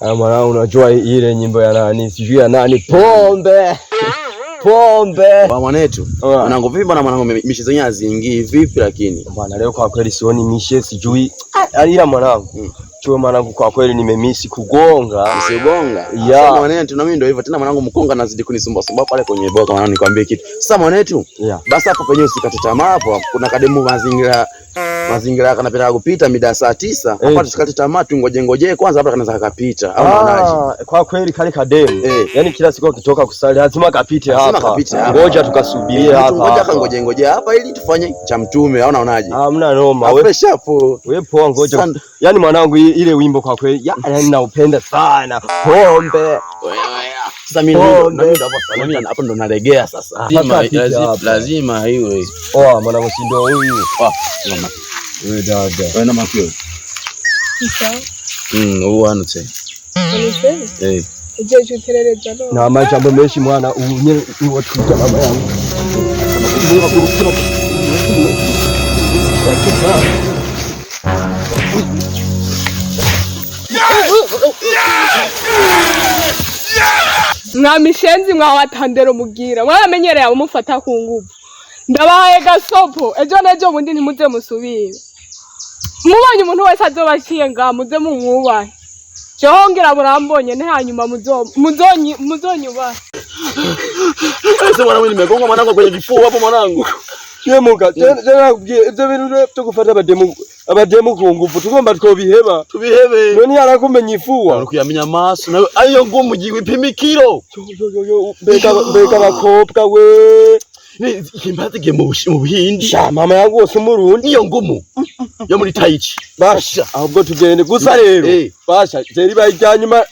Mwanangu unajua ile nyimbo ya nani? Sijui ya nani? Pombe. Pombe. Mwanetu. Mwanangu vipi bwana mwanangu mishe zenyewe haziingii vipi lakini? Bwana leo kwa kweli sioni mishe sijui. Ila mwanangu. Chua mwanangu kwa kweli nimemisi kugonga. Usigonga. Yeah. Mwanetu na mimi ndio hivyo tena mwanangu mkonga nazidi kunisumbua pale kwenye boka mwanangu nikwambie kitu. Sasa mwanetu. Yeah. Basi hapo penyewe usikate tamaa hapo. Kuna kademu mazingira kanapita kupita mida saa 9. Hapo tusikate tamaa tungoje kwanza hapa kanaweza kapita. Au unaonaje? Kwa kweli kale kademu. Yaani kila siku ukitoka kusali lazima kapite hapa. Ngoja tukasubirie hapa. Ngoje hapa ili tufanye cha mtume. Au unaonaje? Hamna noma. Wewe poa ngoja. Yaani mwanangu ile wimbo kwa kweli yaani naupenda sana. Pombe. Sasa mimi hapo ndo nalegea sasa. Lazima iwe. Mwanangu si ndio huyu. Wewe dada. Wewe na makio. Uanze. Uje terereza no. Na majambo menshi mwana unye watuja mama yangu. Mwamishenzi mwawatandero mugira. Mwamenyereye umufata ku nguvu. Ndabahaye gasopo. Ejo nejo mundi ntimuze musubire. Mubonye umuntu wese azobaciye nga muze mumwubahe. Chongera murambonye ne hanyuma muzonyuba. Ese mwana wewe nimegonga mwanangu kwenye kifua hapo mwanangu. Yemuka tena ibyo bintu byo gufata abademu kunguvu tugomba twobiheba. Tubihebe. None yarakumenya ifuwa. Urukuyamenya maso nawe ayo ngumu giwe ipimikiro. Beka bakopwa we. Ni kimbatige mu Buhindi. Sha mama yangu wose umurundi iyo ngumu. Yo muri Taichi. Basha ahubwo tugende gusa rero. Basha zeri bayijyanyuma.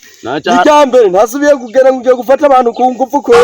Ijyambere ntasubiye kugera ngo gufata abantu ku nguvu ko.